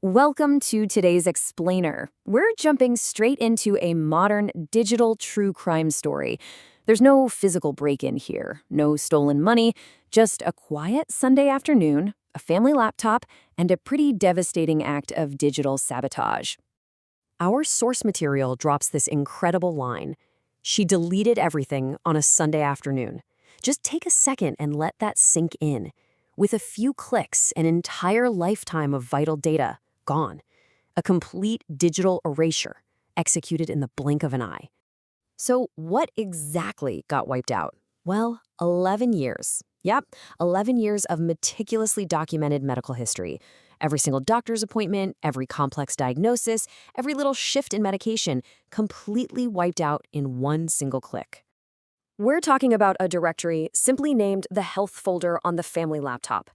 Welcome to today's Explainer. We're jumping straight into a modern digital true crime story. There's no physical break-in here, no stolen money, just a quiet Sunday afternoon, a family laptop, and a pretty devastating act of digital sabotage. Our source material drops this incredible line. She deleted everything on a Sunday afternoon. Just take a second and let that sink in. With a few clicks, an entire lifetime of vital data gone. A complete digital erasure, executed in the blink of an eye. So what exactly got wiped out? Well, 11 years. Yep, 11 years of meticulously documented medical history. Every single doctor's appointment, every complex diagnosis, every little shift in medication, completely wiped out in one single click. We're talking about a directory simply named the Health folder on the family laptop.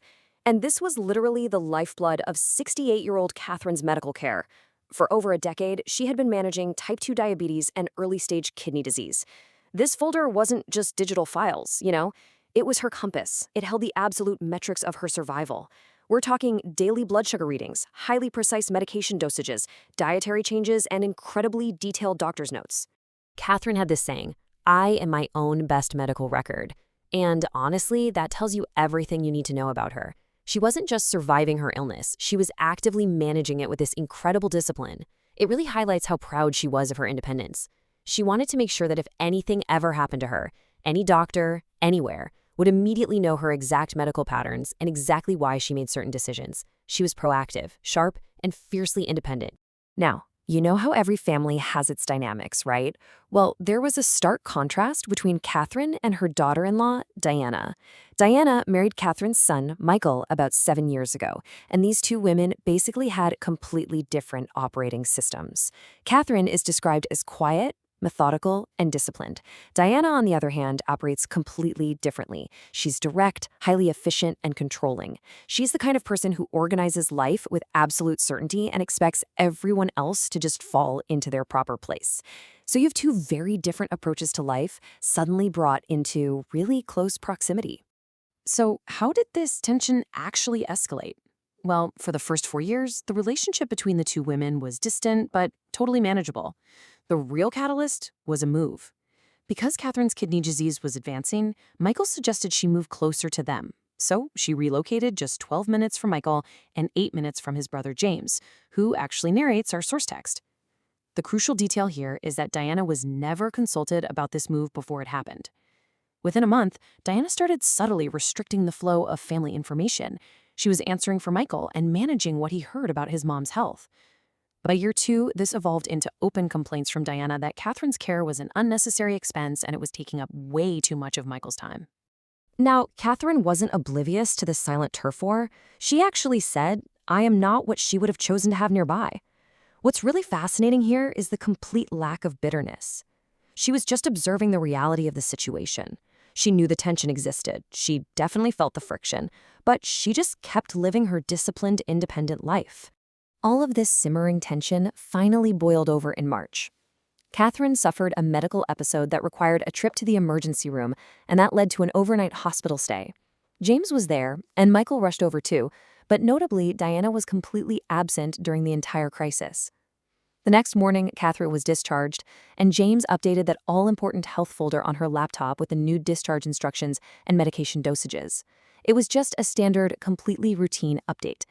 And this was literally the lifeblood of 68-year-old Catherine's medical care. For over a decade, she had been managing type 2 diabetes and early-stage kidney disease. This folder wasn't just digital files, It was her compass. It held the absolute metrics of her survival. We're talking daily blood sugar readings, highly precise medication dosages, dietary changes, and incredibly detailed doctor's notes. Catherine had this saying, "I am my own best medical record." And honestly, that tells you everything you need to know about her. She wasn't just surviving her illness, she was actively managing it with this incredible discipline. It really highlights how proud she was of her independence. She wanted to make sure that if anything ever happened to her, any doctor, anywhere, would immediately know her exact medical patterns and exactly why she made certain decisions. She was proactive, sharp, and fiercely independent. Now, you know how every family has its dynamics, right? Well, there was a stark contrast between Catherine and her daughter-in-law, Diana. Diana married Catherine's son, Michael, about 7 years ago, and these two women basically had completely different operating systems. Catherine is described as quiet, methodical, and disciplined. Diana, on the other hand, operates completely differently. She's direct, highly efficient, and controlling. She's the kind of person who organizes life with absolute certainty and expects everyone else to just fall into their proper place. So you have two very different approaches to life suddenly brought into really close proximity. So how did this tension actually escalate? Well, for the first 4 years, the relationship between the two women was distant but totally manageable. The real catalyst was a move. Because Catherine's kidney disease was advancing, Michael suggested she move closer to them. So she relocated just 12 minutes from Michael and 8 minutes from his brother James, who actually narrates our source text. The crucial detail here is that Diana was never consulted about this move before it happened. Within a month, Diana started subtly restricting the flow of family information. She was answering for Michael and managing what he heard about his mom's health. By year 2, this evolved into open complaints from Diana that Catherine's care was an unnecessary expense and it was taking up way too much of Michael's time. Now, Catherine wasn't oblivious to the silent turf war. She actually said, "I am not what she would have chosen to have nearby." What's really fascinating here is the complete lack of bitterness. She was just observing the reality of the situation. She knew the tension existed. She definitely felt the friction, but she just kept living her disciplined, independent life. All of this simmering tension finally boiled over in March. Catherine suffered a medical episode that required a trip to the emergency room, and that led to an overnight hospital stay. James was there, and Michael rushed over too, but notably, Diana was completely absent during the entire crisis. The next morning, Catherine was discharged, and James updated that all-important health folder on her laptop with the new discharge instructions and medication dosages. It was just a standard, completely routine update.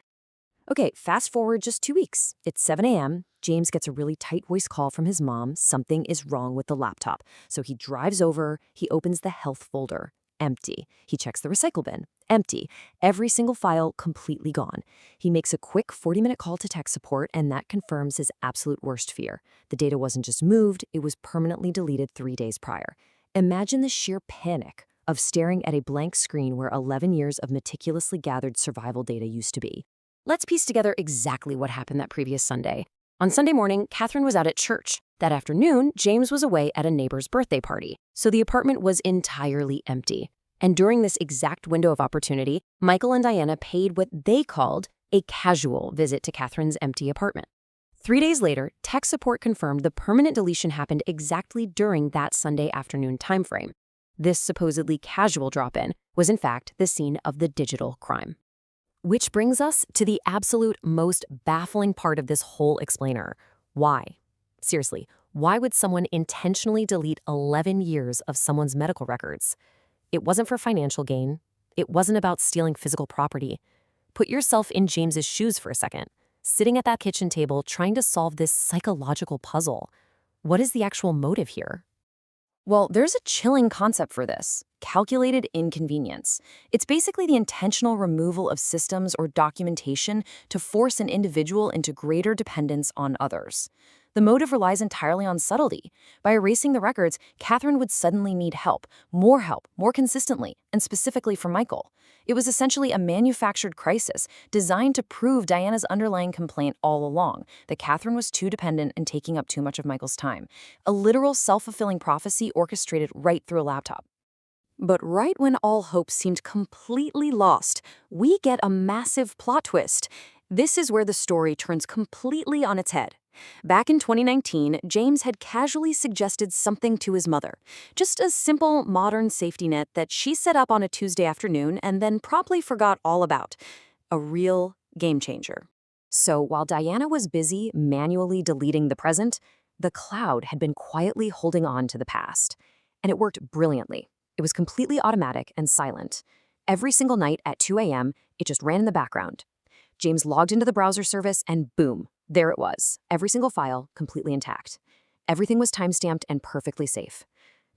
Okay, fast forward just 2 weeks. It's 7 a.m. James gets a really tight voice call from his mom. Something is wrong with the laptop. So he drives over, he opens the health folder. Empty. He checks the recycle bin. Empty. Every single file completely gone. He makes a quick 40-minute call to tech support, and that confirms his absolute worst fear. The data wasn't just moved, it was permanently deleted 3 days prior. Imagine the sheer panic of staring at a blank screen where 11 years of meticulously gathered survival data used to be. Let's piece together exactly what happened that previous Sunday. On Sunday morning, Catherine was out at church. That afternoon, James was away at a neighbor's birthday party, so the apartment was entirely empty. And during this exact window of opportunity, Michael and Diana paid what they called a casual visit to Catherine's empty apartment. 3 days later, tech support confirmed the permanent deletion happened exactly during that Sunday afternoon timeframe. This supposedly casual drop-in was in fact the scene of the digital crime. Which brings us to the absolute most baffling part of this whole explainer. Why? Seriously, why would someone intentionally delete 11 years of someone's medical records? It wasn't for financial gain. It wasn't about stealing physical property. Put yourself in James's shoes for a second, sitting at that kitchen table trying to solve this psychological puzzle. What is the actual motive here? Well, there's a chilling concept for this: calculated inconvenience. It's basically the intentional removal of systems or documentation to force an individual into greater dependence on others. The motive relies entirely on subtlety. By erasing the records, Catherine would suddenly need help, more consistently, and specifically from Michael. It was essentially a manufactured crisis designed to prove Diana's underlying complaint all along, that Catherine was too dependent and taking up too much of Michael's time. A literal self-fulfilling prophecy orchestrated right through a laptop. But right when all hope seemed completely lost, we get a massive plot twist. This is where the story turns completely on its head. Back in 2019, James had casually suggested something to his mother. Just a simple, modern safety net that she set up on a Tuesday afternoon and then promptly forgot all about. A real game changer. So while Diana was busy manually deleting the present, the cloud had been quietly holding on to the past. And it worked brilliantly. It was completely automatic and silent. Every single night at 2 a.m., it just ran in the background. James logged into the browser service and boom, there it was. Every single file, completely intact. Everything was timestamped and perfectly safe.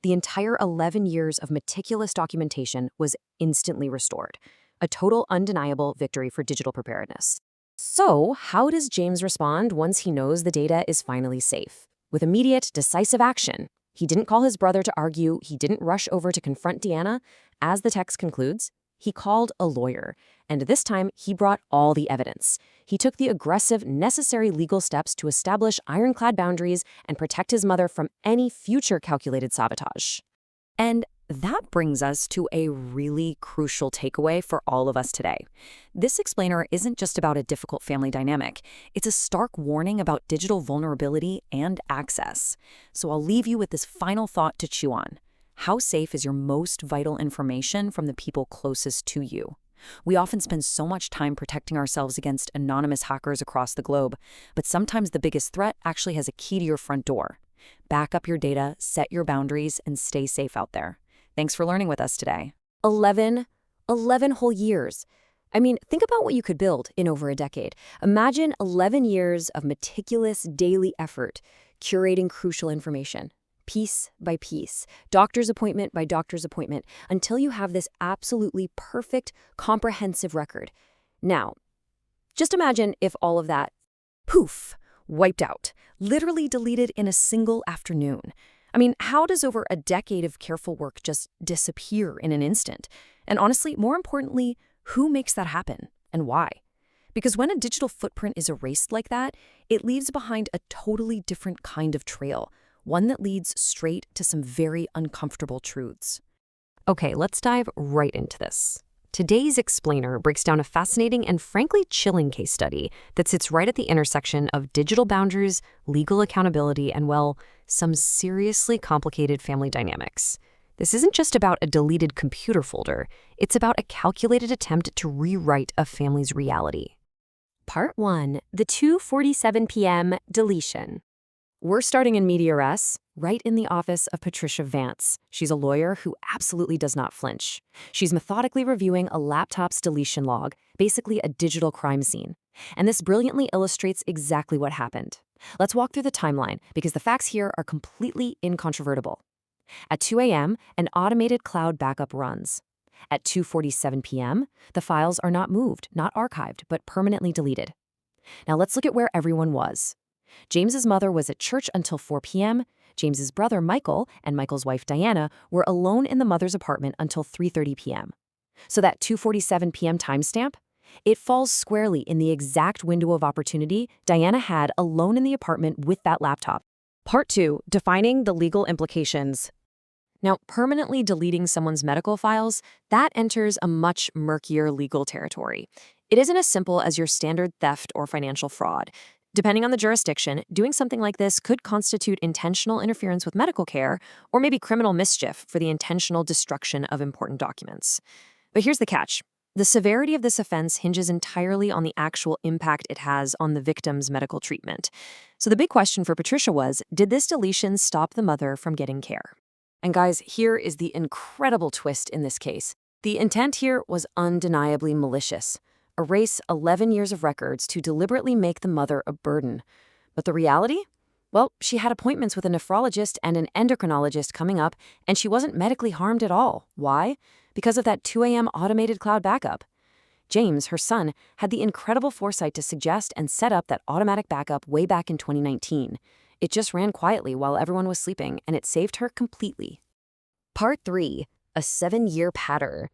The entire 11 years of meticulous documentation was instantly restored. A total undeniable victory for digital preparedness. So, how does James respond once he knows the data is finally safe? With immediate, decisive action. He didn't call his brother to argue. He didn't rush over to confront Diana. As the text concludes, he called a lawyer, and this time he brought all the evidence. He took the aggressive, necessary legal steps to establish ironclad boundaries and protect his mother from any future calculated sabotage. And that brings us to a really crucial takeaway for all of us today. This explainer isn't just about a difficult family dynamic. It's a stark warning about digital vulnerability and access. So I'll leave you with this final thought to chew on. How safe is your most vital information from the people closest to you? We often spend so much time protecting ourselves against anonymous hackers across the globe, but sometimes the biggest threat actually has a key to your front door. Back up your data, set your boundaries, and stay safe out there. Thanks for learning with us today. 11 whole years. I mean, think about what you could build in over a decade. Imagine 11 years of meticulous daily effort, curating crucial information, piece by piece, doctor's appointment by doctor's appointment, until you have this absolutely perfect, comprehensive record. Now, just imagine if all of that, poof, wiped out, literally deleted in a single afternoon. I mean, how does over a decade of careful work just disappear in an instant? And honestly, more importantly, who makes that happen and why? Because when a digital footprint is erased like that, it leaves behind a totally different kind of trail, one that leads straight to some very uncomfortable truths. Okay, let's dive right into this. Today's explainer breaks down a fascinating and frankly chilling case study that sits right at the intersection of digital boundaries, legal accountability, and, well, some seriously complicated family dynamics. This isn't just about a deleted computer folder. It's about a calculated attempt to rewrite a family's reality. Part 1. The 2:47 p.m. deletion. We're starting in media res, right in the office of Patricia Vance. She's a lawyer who absolutely does not flinch. She's methodically reviewing a laptop's deletion log, basically a digital crime scene. And this brilliantly illustrates exactly what happened. Let's walk through the timeline, because the facts here are completely incontrovertible. At 2 a.m., an automated cloud backup runs. At 2:47 p.m., the files are not moved, not archived, but permanently deleted. Now let's look at where everyone was. James's mother was at church until 4 p.m. James's brother, Michael, and Michael's wife, Diana, were alone in the mother's apartment until 3:30 p.m. So that 2:47 p.m. timestamp, it falls squarely in the exact window of opportunity Diana had alone in the apartment with that laptop. Part 2, defining the legal implications. Now, permanently deleting someone's medical files, that enters a much murkier legal territory. It isn't as simple as your standard theft or financial fraud. Depending on the jurisdiction, doing something like this could constitute intentional interference with medical care or maybe criminal mischief for the intentional destruction of important documents. But here's the catch. The severity of this offense hinges entirely on the actual impact it has on the victim's medical treatment. So the big question for Patricia was, did this deletion stop the mother from getting care? And guys, here is the incredible twist in this case. The intent here was undeniably malicious. Erase 11 years of records to deliberately make the mother a burden. But the reality? Well, she had appointments with a nephrologist and an endocrinologist coming up, and she wasn't medically harmed at all. Why? Because of that 2 a.m. automated cloud backup. James, her son, had the incredible foresight to suggest and set up that automatic backup way back in 2019. It just ran quietly while everyone was sleeping, and it saved her completely. Part 3. A 7-year pattern.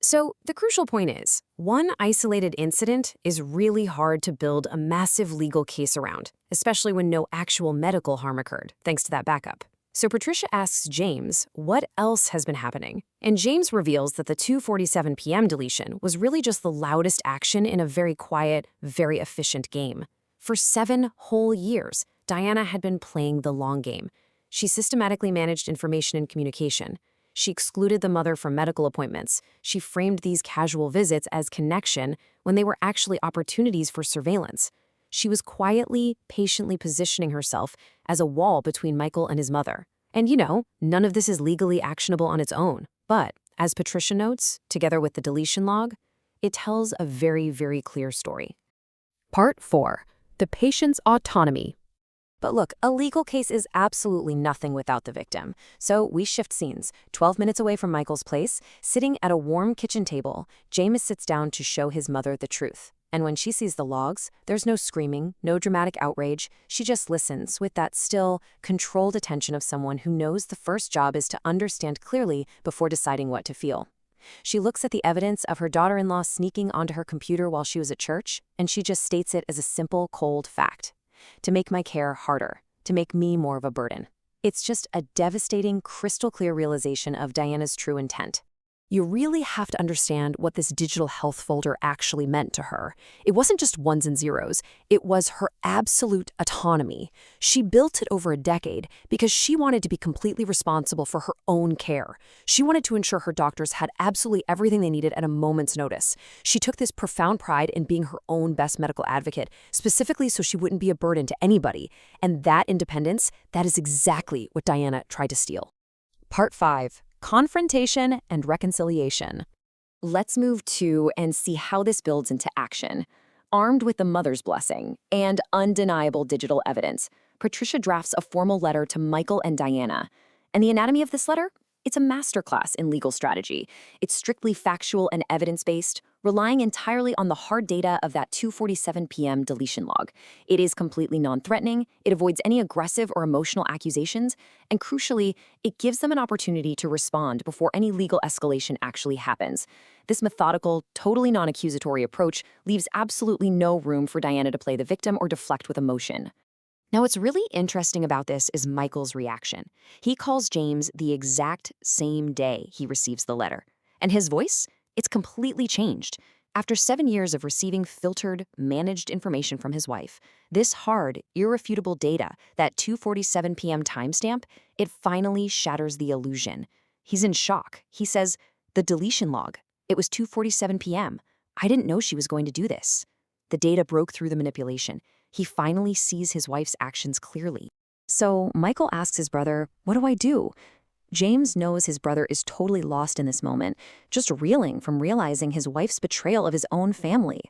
So the crucial point is, one isolated incident is really hard to build a massive legal case around, especially when no actual medical harm occurred, thanks to that backup. So Patricia asks James what else has been happening, and James reveals that the 2:47 p.m. deletion was really just the loudest action in a very quiet, very efficient game. For 7 whole years, Diana had been playing the long game. She systematically managed information and communication. She excluded the mother from medical appointments. She framed these casual visits as connection when they were actually opportunities for surveillance. She was quietly, patiently positioning herself as a wall between Michael and his mother. And none of this is legally actionable on its own. But, as Patricia notes, together with the deletion log, it tells a very, very clear story. Part 4. The patient's autonomy. But look, a legal case is absolutely nothing without the victim. So we shift scenes. 12 minutes away from Michael's place, sitting at a warm kitchen table, James sits down to show his mother the truth. And when she sees the logs, there's no screaming, no dramatic outrage. She just listens with that still, controlled attention of someone who knows the first job is to understand clearly before deciding what to feel. She looks at the evidence of her daughter-in-law sneaking onto her computer while she was at church, and she just states it as a simple, cold fact. To make my care harder, to make me more of a burden. It's just a devastating, crystal-clear realization of Diana's true intent. You really have to understand what this digital health folder actually meant to her. It wasn't just ones and zeros. It was her absolute autonomy. She built it over a decade because she wanted to be completely responsible for her own care. She wanted to ensure her doctors had absolutely everything they needed at a moment's notice. She took this profound pride in being her own best medical advocate, specifically so she wouldn't be a burden to anybody. And that independence, that is exactly what Diana tried to steal. Part 5. Confrontation and reconciliation. Let's move to and see how this builds into action. Armed with the mother's blessing and undeniable digital evidence, Patricia drafts a formal letter to Michael and Diana. And the anatomy of this letter? It's a masterclass in legal strategy. It's strictly factual and evidence-based, relying entirely on the hard data of that 2:47 p.m. deletion log. It is completely non-threatening, it avoids any aggressive or emotional accusations, and crucially, it gives them an opportunity to respond before any legal escalation actually happens. This methodical, totally non-accusatory approach leaves absolutely no room for Diana to play the victim or deflect with emotion. Now, what's really interesting about this is Michael's reaction. He calls James the exact same day he receives the letter. And his voice? It's completely changed. After 7 years of receiving filtered, managed information from his wife, this hard, irrefutable data, that 2:47 p.m. timestamp, it finally shatters the illusion. He's in shock. He says, "The deletion log. It was 2:47 p.m. I didn't know she was going to do this." The data broke through the manipulation. He finally sees his wife's actions clearly. So Michael asks his brother, "What do I do?" James knows his brother is totally lost in this moment, just reeling from realizing his wife's betrayal of his own family.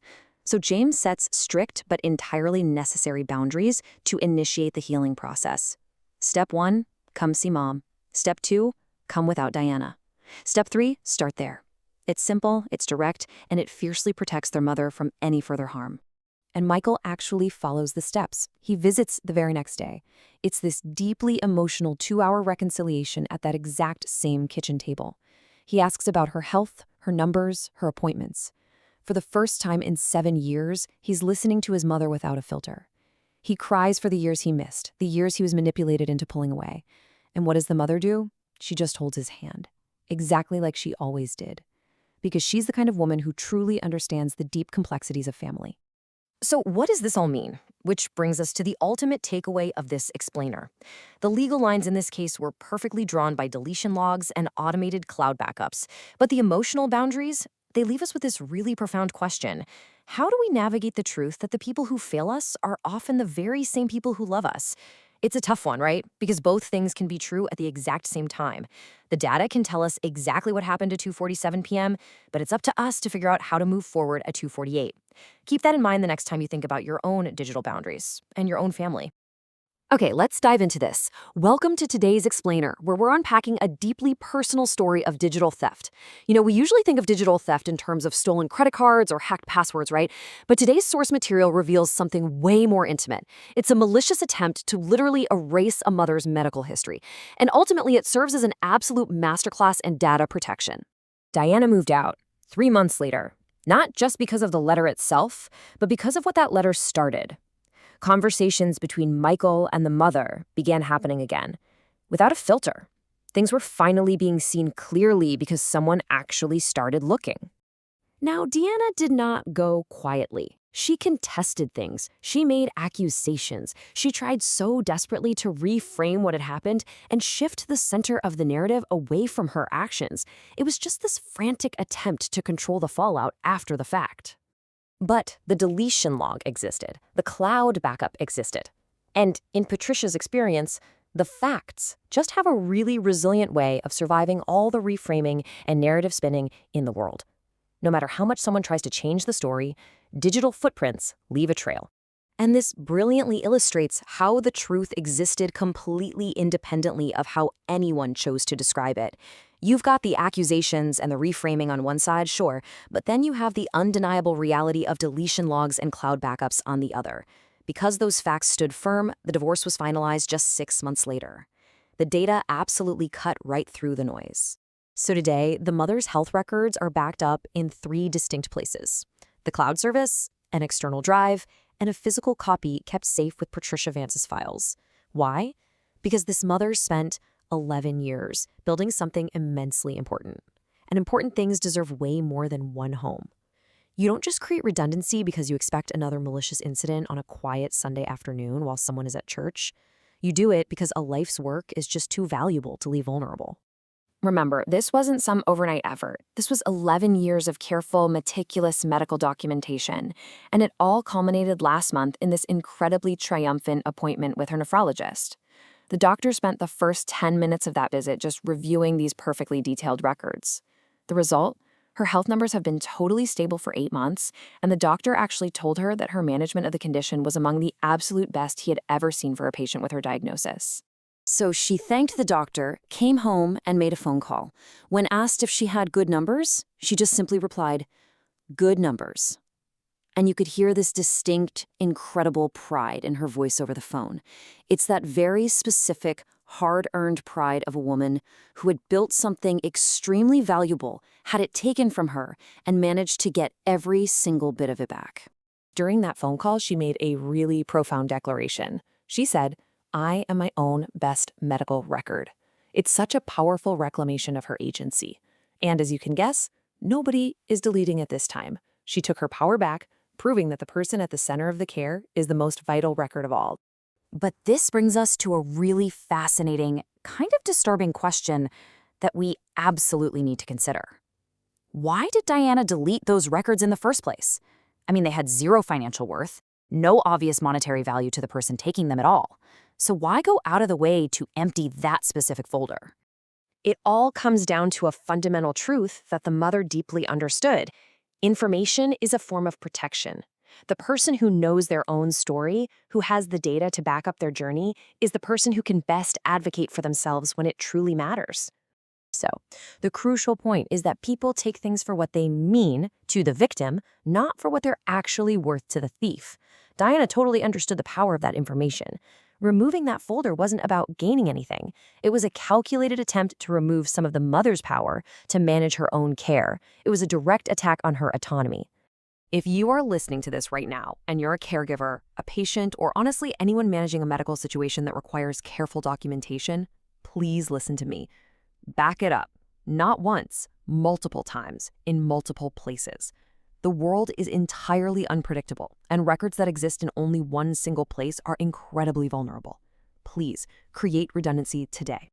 So James sets strict but entirely necessary boundaries to initiate the healing process. Step 1, come see mom. Step 2, come without Diana. Step 3, start there. It's simple, it's direct, and it fiercely protects their mother from any further harm. And Michael actually follows the steps. He visits the very next day. It's this deeply emotional 2-hour reconciliation at that exact same kitchen table. He asks about her health, her numbers, her appointments. For the first time in 7 years, he's listening to his mother without a filter. He cries for the years he missed, the years he was manipulated into pulling away. And what does the mother do? She just holds his hand, exactly like she always did. Because she's the kind of woman who truly understands the deep complexities of family. So what does this all mean? Which brings us to the ultimate takeaway of this explainer. The legal lines in this case were perfectly drawn by deletion logs and automated cloud backups, but the emotional boundaries, they leave us with this really profound question. How do we navigate the truth that the people who fail us are often the very same people who love us? It's a tough one, right? Because both things can be true at the exact same time. The data can tell us exactly what happened at 2:47 p.m., but it's up to us to figure out how to move forward at 2:48. Keep that in mind the next time you think about your own digital boundaries and your own family. Okay, let's dive into this. Welcome to today's Explainer, where we're unpacking a deeply personal story of digital theft. We usually think of digital theft in terms of stolen credit cards or hacked passwords, right? But today's source material reveals something way more intimate. It's a malicious attempt to literally erase a mother's medical history. And ultimately, it serves as an absolute masterclass in data protection. Diana moved out 3 months later, not just because of the letter itself, but because of what that letter started. Conversations between Michael and the mother began happening again, without a filter. Things were finally being seen clearly because someone actually started looking. Now, Deanna did not go quietly. She contested things. She made accusations. She tried so desperately to reframe what had happened and shift the center of the narrative away from her actions. It was just this frantic attempt to control the fallout after the fact. But the deletion log existed. The cloud backup existed. And in Patricia's experience, the facts just have a really resilient way of surviving all the reframing and narrative spinning in the world. No matter how much someone tries to change the story, digital footprints leave a trail. And this brilliantly illustrates how the truth existed completely independently of how anyone chose to describe it. You've got the accusations and the reframing on one side, sure, but then you have the undeniable reality of deletion logs and cloud backups on the other. Because those facts stood firm, the divorce was finalized just 6 months later. The data absolutely cut right through the noise. So today, the mother's health records are backed up in 3 distinct places: the cloud service, an external drive, and a physical copy kept safe with Patricia Vance's files. Why? Because this mother spent 11 years building something immensely important. And important things deserve way more than one home. You don't just create redundancy because you expect another malicious incident on a quiet Sunday afternoon while someone is at church. You do it because a life's work is just too valuable to leave vulnerable. Remember, this wasn't some overnight effort. This was 11 years of careful, meticulous medical documentation, and it all culminated last month in this incredibly triumphant appointment with her nephrologist. The doctor spent the first 10 minutes of that visit just reviewing these perfectly detailed records. The result? Her health numbers have been totally stable for 8 months, and the doctor actually told her that her management of the condition was among the absolute best he had ever seen for a patient with her diagnosis. So she thanked the doctor, came home, and made a phone call. When asked if she had good numbers, she just simply replied, "Good numbers." And you could hear this distinct, incredible pride in her voice over the phone. It's that very specific, hard-earned pride of a woman who had built something extremely valuable, had it taken from her, and managed to get every single bit of it back. During that phone call, she made a really profound declaration. She said, "I am my own best medical record." It's such a powerful reclamation of her agency. And as you can guess, nobody is deleting it this time. She took her power back, proving that the person at the center of the care is the most vital record of all. But this brings us to a really fascinating, kind of disturbing question that we absolutely need to consider. Why did Diana delete those records in the first place? I mean, they had zero financial worth, no obvious monetary value to the person taking them at all. So why go out of the way to empty that specific folder? It all comes down to a fundamental truth that the mother deeply understood. Information is a form of protection. The person who knows their own story, who has the data to back up their journey, is the person who can best advocate for themselves when it truly matters. So, the crucial point is that people take things for what they mean to the victim, not for what they're actually worth to the thief. Diana totally understood the power of that information. Removing that folder wasn't about gaining anything. It was a calculated attempt to remove some of the mother's power to manage her own care. It was a direct attack on her autonomy. If you are listening to this right now and you're a caregiver, a patient, or honestly anyone managing a medical situation that requires careful documentation, please listen to me. Back it up. Not once, multiple times, in multiple places. The world is entirely unpredictable, and records that exist in only one single place are incredibly vulnerable. Please create redundancy today.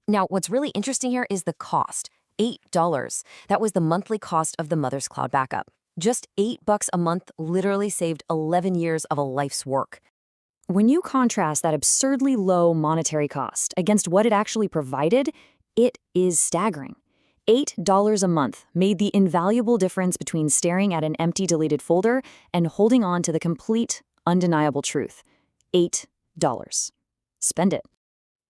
Now, what's really interesting here is the cost. $8. That was the monthly cost of the Mother's Cloud backup. Just $8 a month literally saved 11 years of a life's work. When you contrast that absurdly low monetary cost against what it actually provided, it is staggering. $8 a month made the invaluable difference between staring at an empty deleted folder and holding on to the complete, undeniable truth. $8. Spend it.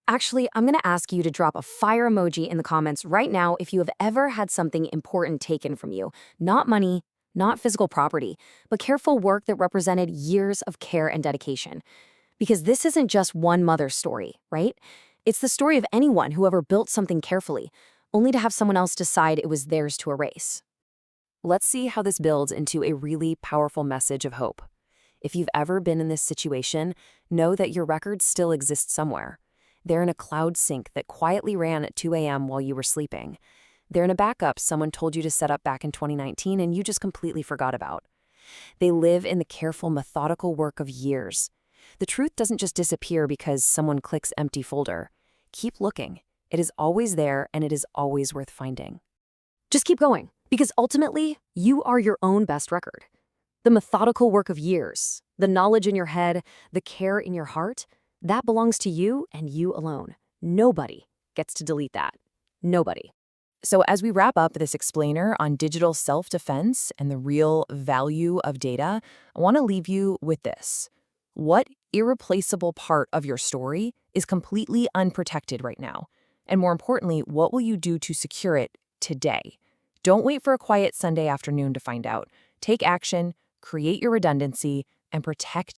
Actually, I'm going to ask you to drop a fire emoji in the comments right now if you have ever had something important taken from you. Not money, not physical property, but careful work that represented years of care and dedication. Because this isn't just one mother's story, right? It's the story of anyone who ever built something carefully, only to have someone else decide it was theirs to erase. Let's see how this builds into a really powerful message of hope. If you've ever been in this situation, know that your records still exist somewhere. They're in a cloud sync that quietly ran at 2 a.m. while you were sleeping. They're in a backup someone told you to set up back in 2019 and you just completely forgot about. They live in the careful, methodical work of years. The truth doesn't just disappear because someone clicks empty folder. Keep looking. It is always there and it is always worth finding. Just keep going, because ultimately, you are your own best record. The methodical work of years, the knowledge in your head, the care in your heart, that belongs to you and you alone. Nobody gets to delete that. Nobody. So as we wrap up this explainer on digital self-defense and the real value of data, I want to leave you with this. What irreplaceable part of your story is completely unprotected right now? And more importantly, what will you do to secure it today? Don't wait for a quiet Sunday afternoon to find out. Take action, create your redundancy, and protect